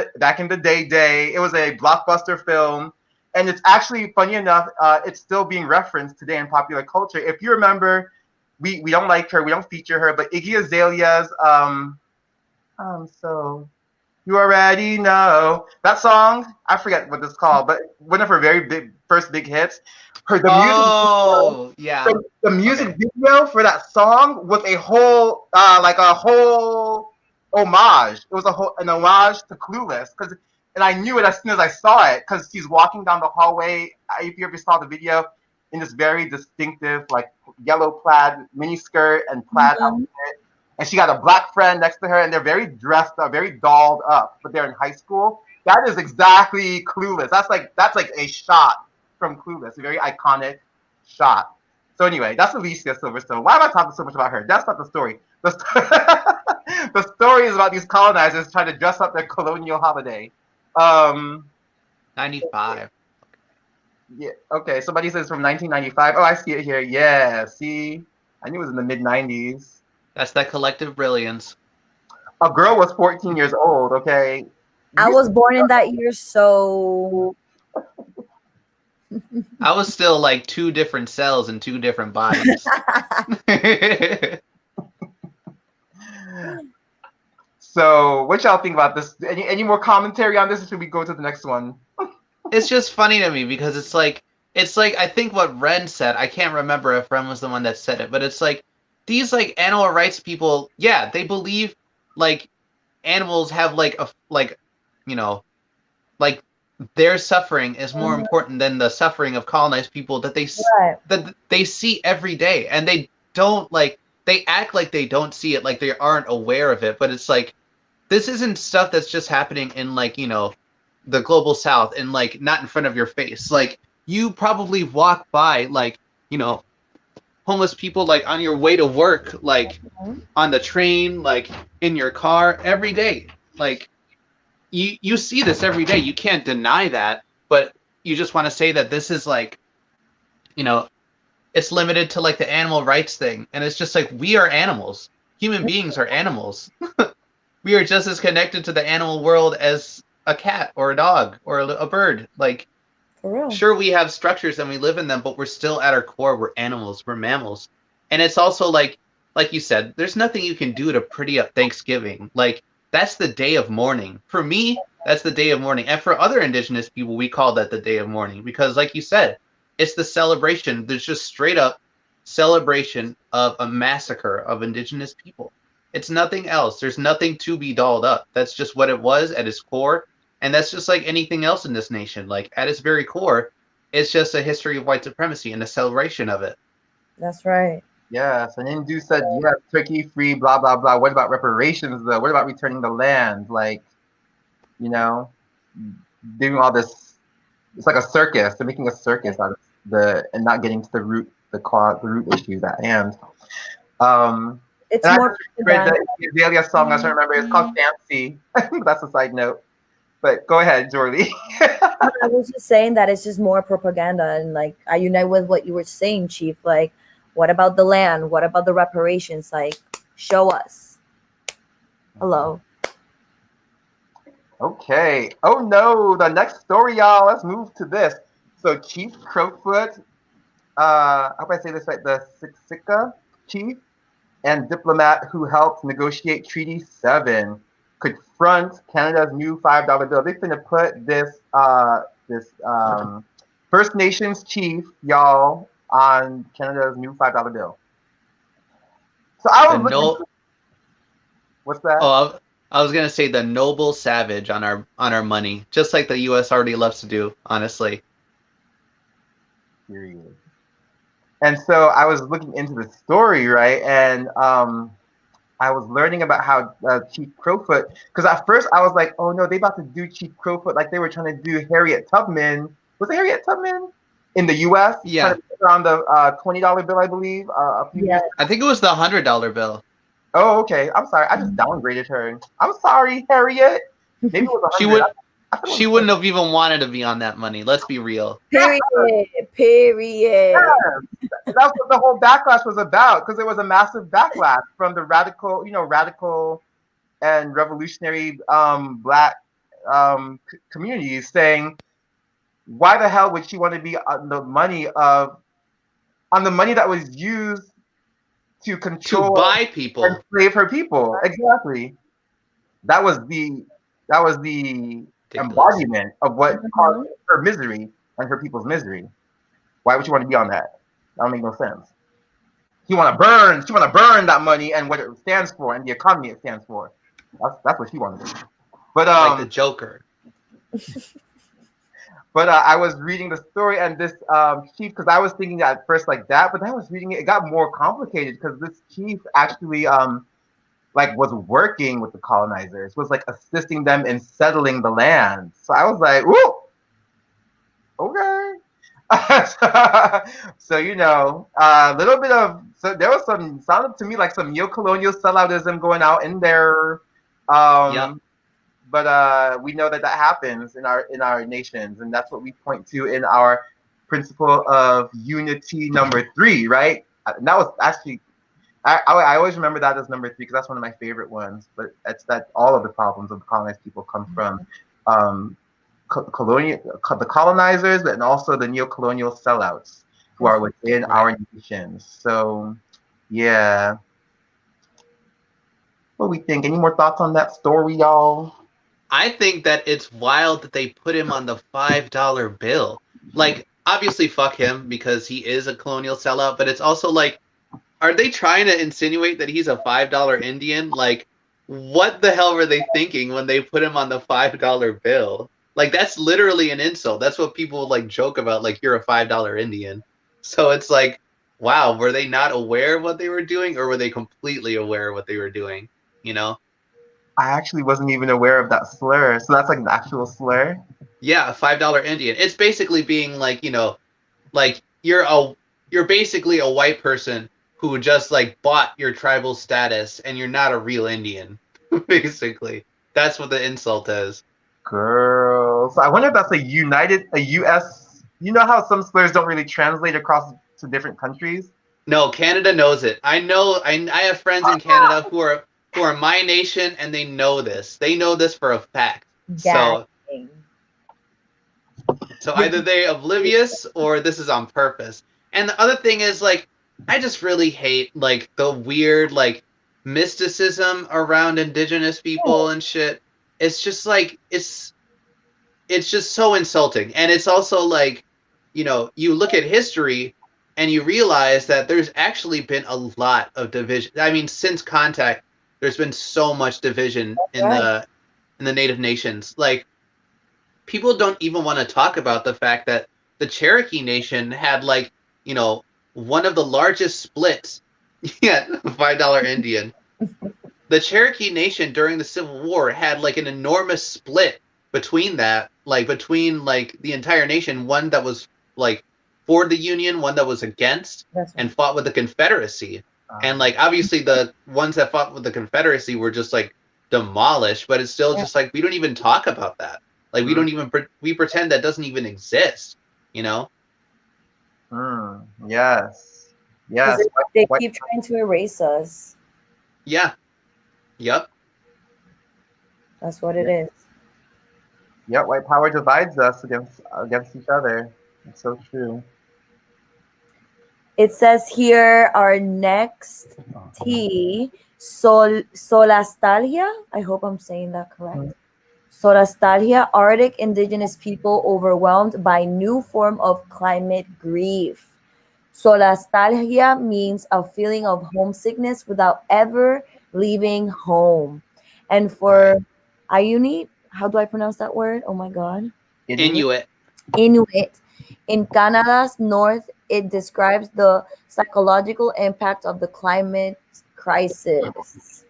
the day, it was a blockbuster film, and it's actually funny enough. It's still being referenced today in popular culture. If you remember, we don't like her, we don't feature her, but Iggy Azalea's so you already know that song. I forget what it's called, but one of her very first big hits. The music video for that song was a whole homage. It was an homage to Clueless and I knew it as soon as I saw it because she's walking down the hallway. If you ever saw the video, in this very distinctive like yellow plaid miniskirt and plaid outfit. And she got a black friend next to her, and they're very dressed up, very dolled up, but they're in high school. That is exactly Clueless. That's like a shot from Clueless, a very iconic shot. So anyway, that's Alicia Silverstone. Why am I talking so much about her? That's not the story. The story is about these colonizers trying to dress up their colonial holiday. 95. Yeah. Okay. Somebody says from 1995. Oh, I see it here. Yeah. See, I knew it was in the mid 90s. That's that collective brilliance. A girl was 14 years old. Okay. I was born in that year, so I was still like two different cells in two different bodies. So, what y'all think about this? Any more commentary on this, or should we go to the next one? It's just funny to me because it's like I think what Ren said. I can't remember if Ren was the one that said it, but it's like these like animal rights people. Yeah, they believe like animals have like their suffering is more important than the suffering of colonized people that they see every day, and they don't they act like they don't see it, like they aren't aware of it. But it's like this isn't stuff that's just happening in the global south and not in front of your face. Like you probably walk by homeless people on your way to work, on the train, in your car every day. You see this every day. You can't deny that, but you just want to say that this is it's limited to the animal rights thing. And it's just we are animals. Human beings are animals. We are just as connected to the animal world as a cat or a dog or a bird. For real. Sure, we have structures and we live in them, but we're still at our core, we're animals, we're mammals. And it's also like you said, there's nothing you can do to pretty up Thanksgiving. Like, that's the day of mourning. For me, that's the day of mourning. And for other indigenous people, we call that the day of mourning because, like you said, it's the celebration. There's just straight up celebration of a massacre of indigenous people. It's nothing else. There's nothing to be dolled up. That's just what it was at its core. And that's just like anything else in this nation. Like, at its very core, it's just a history of white supremacy and a celebration of it. That's right. Yes, and Indu said, yes, turkey free, blah, blah, blah. What about reparations, though? What about returning the land? Like, you know, doing all this. It's like a circus. They're making a circus out of and not getting to the root issues at hand. It's and more. I read the Alicia song, I don't remember. It's called Fancy. That's a side note. But go ahead, Jorly. I was just saying that it's just more propaganda, and like I unite with what you were saying, Chief. Like, what about the land? What about the reparations? Like, show us. Hello. Okay. Oh no, the next story, y'all. Let's move to this. So Chief Crowfoot, I hope I say this right, the Siksika chief and diplomat who helped negotiate Treaty 7 confront Canada's new $5 bill. They're going to put this First Nations chief, y'all, on Canada's new $5 bill. So I was looking. What's that? Oh, I was gonna say the noble savage on our money, just like the U.S. already loves to do, honestly. Period. And so I was looking into the story, right? And I was learning about how Chief Crowfoot, because at first I was like, oh no, they about to do Chief Crowfoot like they were trying to do Harriet Tubman. Was it Harriet Tubman in the U.S.? Yeah. On the $20 bill, I believe. Yeah. I think it was the $100 bill. Oh, okay. I'm sorry. I just downgraded her. I'm sorry, Harriet. Maybe it was 100. She wouldn't have even wanted to be on that money. Let's be real. Period. Yeah. That's what the whole backlash was about, because there was a massive backlash from the radical and revolutionary Black communities saying, why the hell would she want to be on the money that was used to control, to buy people, and enslave her people? Exactly. That was the embodiment of what caused her misery and her people's misery. Why would you want to be on that? That don't make no sense. She want to burn that money and what it stands for and the economy it stands for. That's what she wanted to do. But like the Joker. But I was reading the story, and this chief, because I was thinking at first like that, but then I was reading it got more complicated, because this chief actually was working with the colonizers, was like assisting them in settling the land. So I was like, whoa, okay. So a little bit of, so there was sounded to me like some neo-colonial selloutism going out in there. Yep. But we know that happens in our nations, and that's what we point to in our principle of unity number 3, right? And that was actually, I always remember that as number 3, because that's one of my favorite ones. But it's that all of the problems of the colonized people come from the colonizers, and also the neo-colonial sellouts who are within our nations. So, yeah. What do we think? Any more thoughts on that story, y'all? I think that it's wild that they put him on the $5 bill. Like, obviously, fuck him, because he is a colonial sellout, but it's also like, are they trying to insinuate that he's a $5 Indian? Like, what the hell were they thinking when they put him on the $5 bill? Like, that's literally an insult. That's what people like joke about, like, you're a $5 Indian. So it's like, wow, were they not aware of what they were doing, or were they completely aware of what they were doing? I actually wasn't even aware of that slur. So that's like an actual slur? Yeah, $5 Indian. It's basically being like, like you're basically a white person who just like bought your tribal status, and you're not a real Indian. Basically. That's what the insult is. Girl. So I wonder if that's a US, you know how some slurs don't really translate across to different countries? No, Canada knows it. I know, I have friends in Canada who are my nation, and they know this. They know this for a fact. So So either they're oblivious or this is on purpose. And the other thing is, like, I just really hate, like, the weird, like, mysticism around indigenous people and shit. It's just, like, it's just so insulting. And it's also, like, you know, you look at history and you realize that there's actually been a lot of division. I mean, since contact, there's been so much division in the Native nations. Like, people don't even want to talk about the fact that the Cherokee Nation had, like, you know, one of the largest splits. Yeah, $5 Indian. The Cherokee Nation during the Civil War had, like, an enormous split between that, like, between, like, the entire nation. One that was, like, for the Union, one that was against, and fought with the Confederacy. And, like, obviously the ones that fought with the Confederacy were just, like, demolished, but it's still just, like, we don't even talk about that. Like, we don't even, we pretend that doesn't even exist, you know? Yes. Yes. They keep trying to erase us. Yeah. Yep. That's what it is. Yeah, white power divides us against each other. It's so true. It says here our next tea, Solastalgia. I hope I'm saying that correct. Solastalgia, Arctic indigenous people overwhelmed by new form of climate grief. Solastalgia means a feeling of homesickness without ever leaving home. And for Inuit, how do I pronounce that word? Oh my God. Inuit. In Canada's north, it describes the psychological impact of the climate crisis.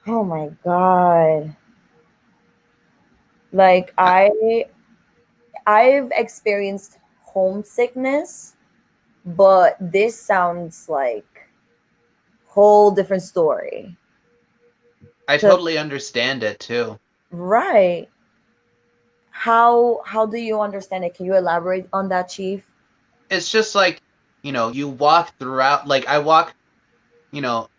Oh my God. Like I've experienced homesickness, but this sounds like whole different story. I totally understand it too. Right. How do you understand it? Can you elaborate on that, Chief? It's just like, you know, you walk throughout, like, I walk, you know,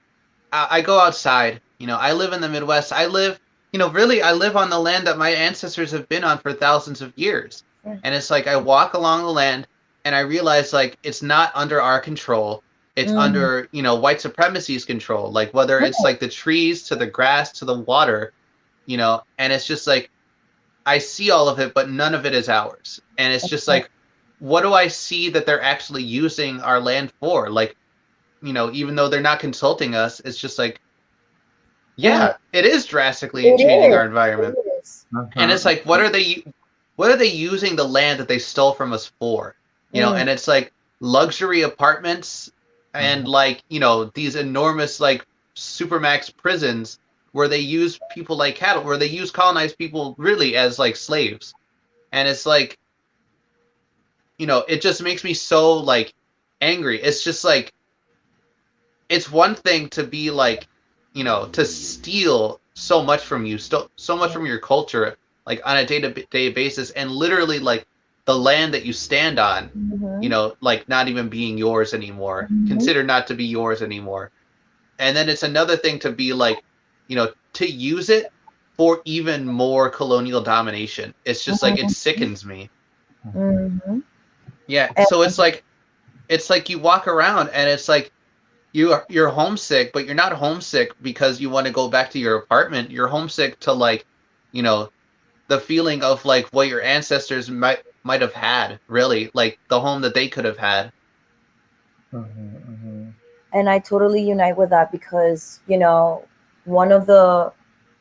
I go outside, you know, I live in the Midwest. I live, you know, really, I live on the land that my ancestors have been on for thousands of years. And it's like, I walk along the land and I realize, like, it's not under our control. It's under, you know, white supremacy's control. Like, whether it's like the trees to the grass to the water, you know, and it's just like, I see all of it, but none of it is ours. And it's just like, what do I see that they're actually using our land for? Like, you know, even though they're not consulting us, it's just like, yeah, it is drastically changing our environment. And it's like, what are they using the land that they stole from us for? You know, and it's like luxury apartments and, like, you know, these enormous, like, supermax prisons where they use people like cattle, where they use colonized people really as, like, slaves. And it's like, you know, it just makes me so, like, angry. It's just like, it's one thing to be like, you know, to steal so much from you, so much from your culture, like, on a day-to-day basis, and literally, like, the land that you stand on, you know, like, not even being yours anymore, considered not to be yours anymore. And then it's another thing to be like, you know, to use it for even more colonial domination. It's just like, it sickens me. Yeah, so it's like you walk around and it's like, you're homesick, but you're not homesick because you want to go back to your apartment. You're homesick to, like, you know, the feeling of, like, what your ancestors might have had, really, like, the home that they could have had. And I totally unite with that because, you know, one of the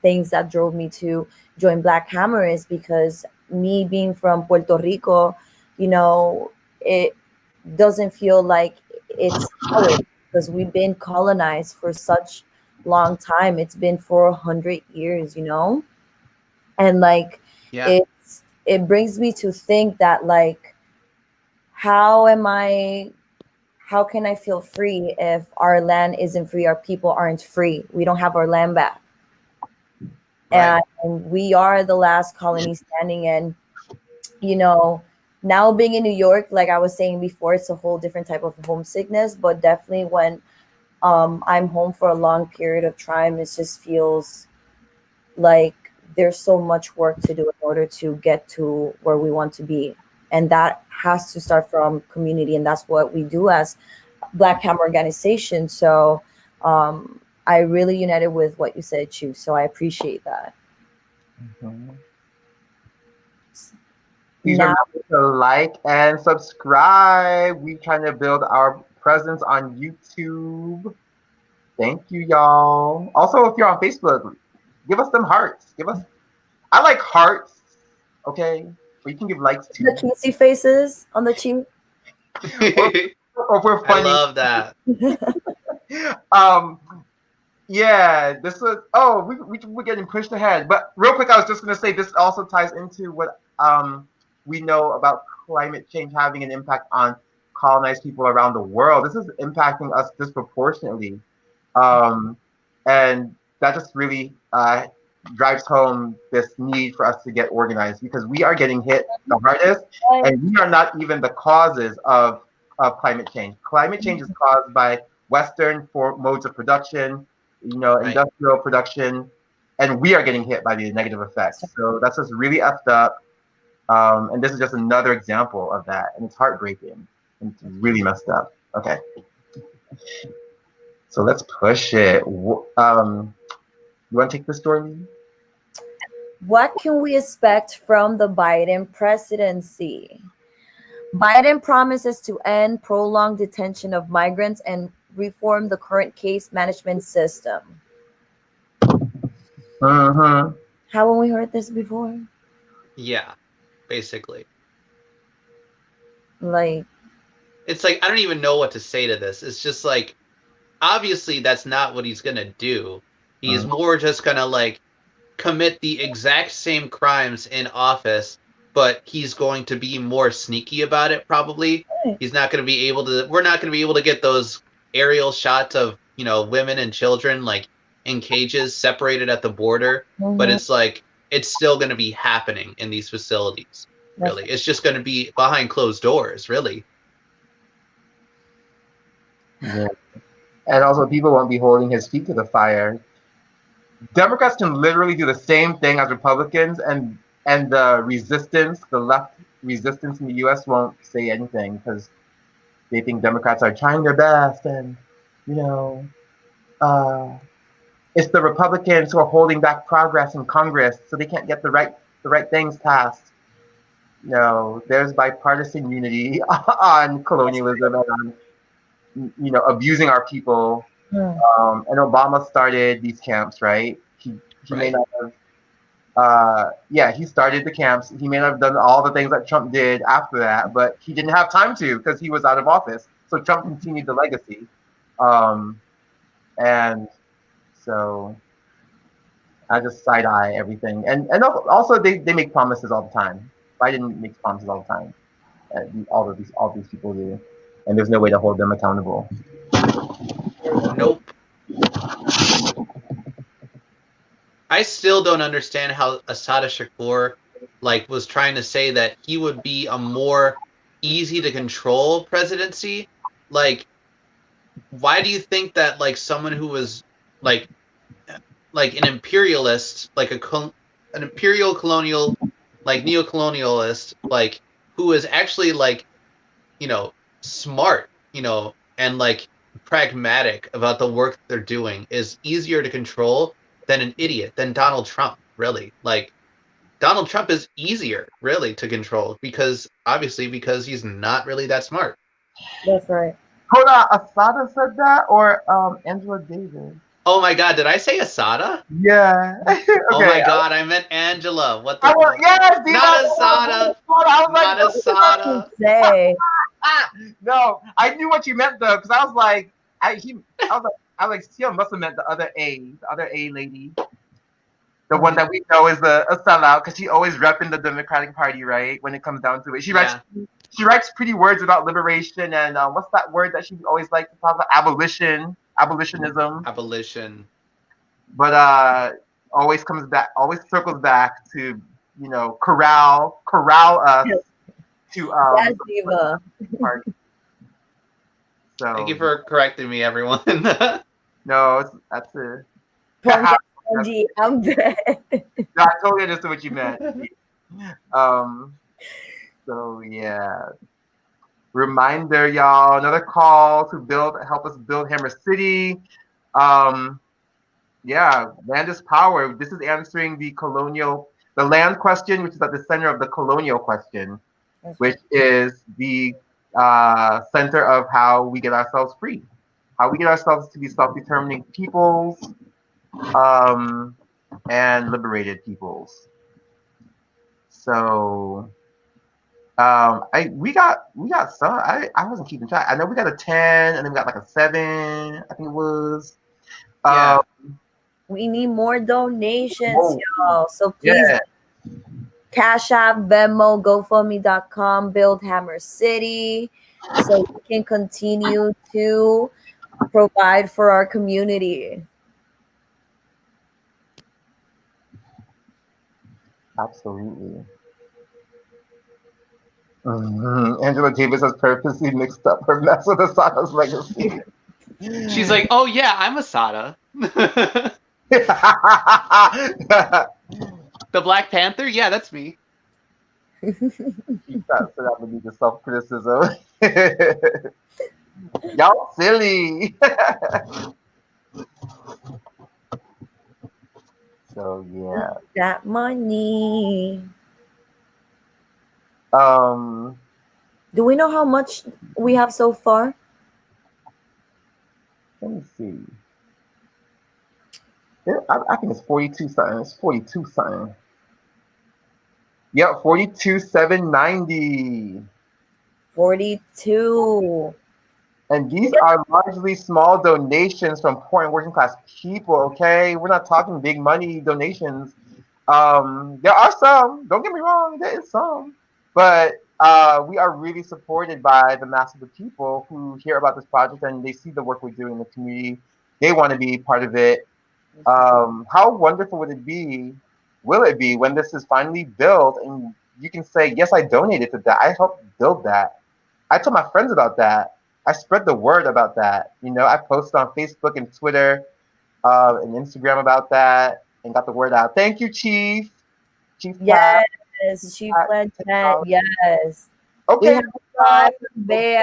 things that drove me to join Black Hammer is because me being from Puerto Rico, you know, it doesn't feel like it's ours because we've been colonized for such long time. It's been 400 years, you know? And like it brings me to think that, like, how can I feel free if our land isn't free, our people aren't free, we don't have our land back, and we are the last colony standing. And, you know, now being in New York, like I was saying before, it's a whole different type of homesickness, but definitely when I'm home for a long period of time, it just feels like there's so much work to do in order to get to where we want to be. And that has to start from community. And that's what we do as Black Hammer organization. So I really united with what you said, Chu. So I appreciate that. Please Now, remember to like and subscribe. We're trying to build our presence on YouTube. Thank you, y'all. Also, if you're on Facebook, give us some hearts. I like hearts, okay? But you can give likes too. the kissy faces on the cheek. Or if we're I funny. love that. Yeah, this was. Oh, we're getting pushed ahead. But real quick, I was just gonna say this also ties into what we know about climate change having an impact on colonized people around the world. This is impacting us disproportionately, and that just really drives home this need for us to get organized because we are getting hit the hardest, and we are not even the causes of climate change. Climate change is caused by Western modes of production, industrial production, and we are getting hit by the negative effects. So that's just really effed up. And this is just another example of that, and it's heartbreaking. And it's really messed up. Okay, so let's push it. You want to take this, Jorly? What can we expect from the Biden presidency? Biden promises to end prolonged detention of migrants and reform the current case management system. Mm-hmm. Haven't we heard this before? Yeah, basically. Like, it's like I don't even know what to say to this. It's just like, obviously that's not what he's gonna do. He's more just gonna like commit the exact same crimes in office, but he's going to be more sneaky about it probably. He's not going to be able to, we're not going to be able to get those aerial shots of, women and children like in cages separated at the border, but it's like, it's still going to be happening in these facilities, really. It's just going to be behind closed doors, really. Yeah. And also people won't be holding his feet to the fire. Democrats can literally do the same thing as Republicans, and the left resistance in the U.S. won't say anything because they think Democrats are trying their best, and it's the Republicans who are holding back progress in Congress, so they can't get the right things passed. There's bipartisan unity on colonialism and on abusing our people. And Obama started these camps, right? He may not have. He started the camps. He may not have done all the things that Trump did after that, but he didn't have time to because he was out of office. So Trump continued the legacy, and so I just side eye everything. And also they make promises all the time. Biden makes promises all the time. All these people do, and there's no way to hold them accountable. Nope. I still don't understand how Assata Shakur was trying to say that he would be a more easy to control presidency. Why do you think that someone who was an imperialist, an imperial colonial, neocolonialist, who is actually smart, and pragmatic about the work they're doing is easier to control than an idiot, than Donald Trump, really. Donald Trump is easier, really, to control because he's not really that smart. That's right. Hold on, Assata said that, or Angela Davis? Oh my God, did I say Assata? Yeah. Okay. Oh my God, I meant Angela. What the? Yes, not Assata. Not Assata. Say. No, I knew what you meant though, because I was like, Xiuh must have meant the other A lady, the one that we know is a sellout, because she always repping the Democratic Party, right? When it comes down to it, she writes pretty words about liberation and what's that word that she always likes to talk about? Abolitionism. Abolition. But always circles back to corral us to Yes, Diva. party. So thank you for correcting me, everyone. no, that's it. OMG, I'm dead. No, I totally understood what you meant. Um, so yeah. Reminder, y'all, another call to help us build Hammer City. Yeah, land is power. This is answering the land question, which is at the center of the colonial question, which is the center of how we get ourselves free, how we get ourselves to be self-determining peoples and liberated peoples. So we got some. I wasn't keeping track. I know we got a 10, and then we got like a 7. I think it was. Yeah. We need more donations, Oh, y'all. So please, yeah. Cash App, Venmo, GoFundMe.com, Build Hammer City, so we can continue to provide for our community. Absolutely. Angela Davis has purposely mixed up her mess with Asada's legacy. She's like, oh yeah, I'm Asada. The Black Panther? Yeah, that's me. She thought so that would be the self-criticism. Y'all silly. So yeah. That money. Do we know how much we have so far? Let me see. I think it's 42 something. It's 42 something. Yep, 42,790. 42. And these are largely small donations from poor and working class people, okay? We're not talking big money donations. There are some, don't get me wrong, there is some. But we are really supported by the mass of the people who hear about this project and they see the work we're doing in the community. They want to be part of it. How wonderful will it be when this is finally built and you can say, yes, I donated to that. I helped build that. I told my friends about that. I spread the word about that. I posted on Facebook and Twitter and Instagram about that and got the word out. Thank you, Chief. Chief Yes, Chief Xiuh, yes. Okay. We have 5 from Bea.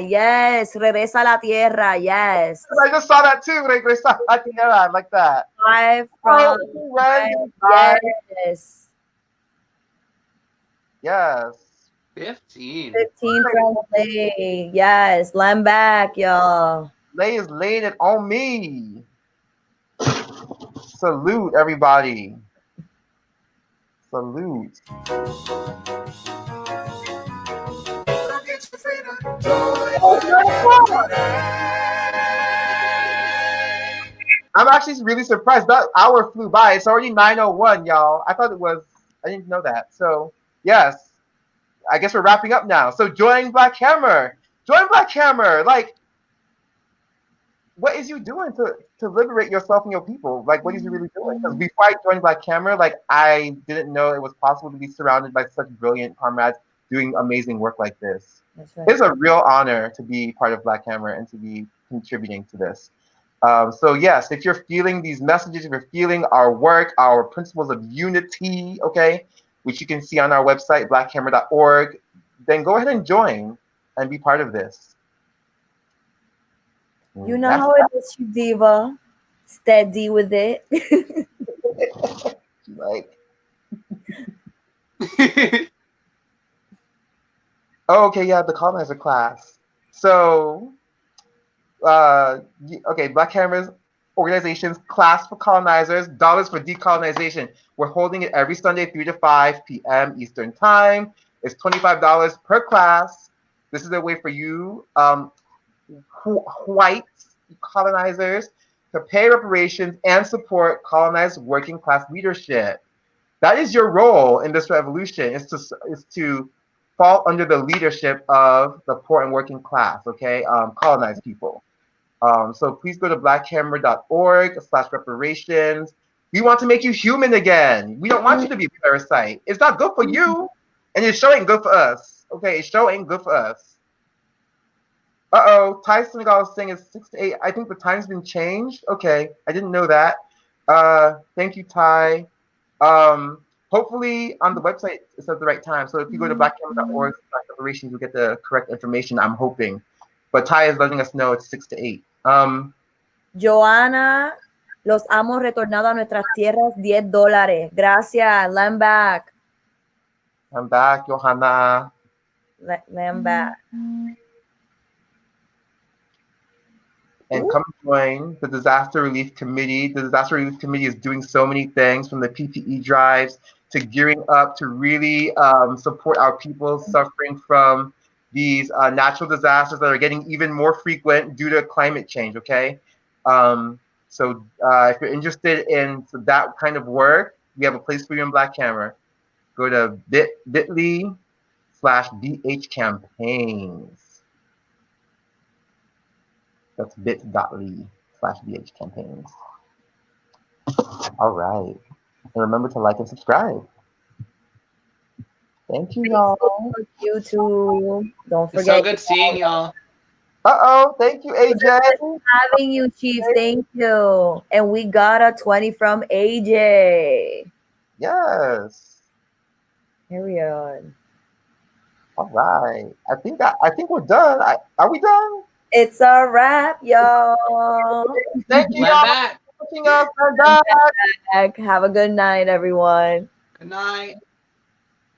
Yes. Regresa a la tierra. Yes. I just saw that too. Regresa a la tierra. I like that. 5 from yes. Yes. 15. 15 from Lay. Yes. Land back, y'all. Lay is laying it on me. Salute, everybody. Salute. I'm actually really surprised. That hour flew by. It's already 9:01, y'all. I didn't know that. So, yes. I guess we're wrapping up now. So, join Black Hammer. Join Black Hammer. Like, what is you doing to liberate yourself and your people? Like, what is you really doing? Because before I joined Black Hammer, like, I didn't know it was possible to be surrounded by such brilliant comrades doing amazing work like this. That's right. It's a real honor to be part of Black Hammer and to be contributing to this. So yes, if you're feeling these messages, if you're feeling our work, our principles of unity, okay, which you can see on our website, blackhammer.org, then go ahead and join and be part of this. You know how it is, Diva. Steady with it. Like. Okay, yeah, the colonizer class. So, okay, Black Hammer's organization's class for colonizers, dollars for decolonization. We're holding it every Sunday, 3 to 5 p.m. Eastern Time. It's $25 per class. This is a way for you, white colonizers, to pay reparations and support colonized working class leadership. That is your role in this revolution, is to fall under the leadership of the poor and working class, okay, colonized people. So please go to blackhammer.org/reparations. We want to make you human again. We don't want you to be a parasite. It's not good for you, and it sure ain't good for us. Okay, it sure ain't good for us. Ty Senegal is saying it's 6 to 8. I think the time's been changed. Okay, I didn't know that. Thank you, Ty. Hopefully on the website it's at the right time. So if you go to blackhammer.org/operations, you'll get the correct information. I'm hoping, but Ty is letting us know it's 6 to 8. Joana, los hemos retornado a nuestras tierras $10. Gracias. Land back. I'm back, Johanna. Land back. And Ooh. come join the Disaster Relief Committee. The Disaster Relief Committee is doing so many things, from the PPE drives to gearing up to really support our people suffering from these natural disasters that are getting even more frequent due to climate change, okay? So if you're interested in that kind of work, we have a place for you in Black Hammer. Go to bit.ly/BH campaigns. That's bit.ly/BH campaigns. All right. And remember to like and subscribe. Thank you, y'all. YouTube. Don't It's forget. so good seeing y'all. Thank you, AJ. Having you, Chief. Thank you. And we got a 20 from AJ. Yes. Period. All right. I think we're done. Are we done? It's a wrap, y'all. Thank you, Land y'all. back. For watching us. Bye. Have a good night, everyone. Good night.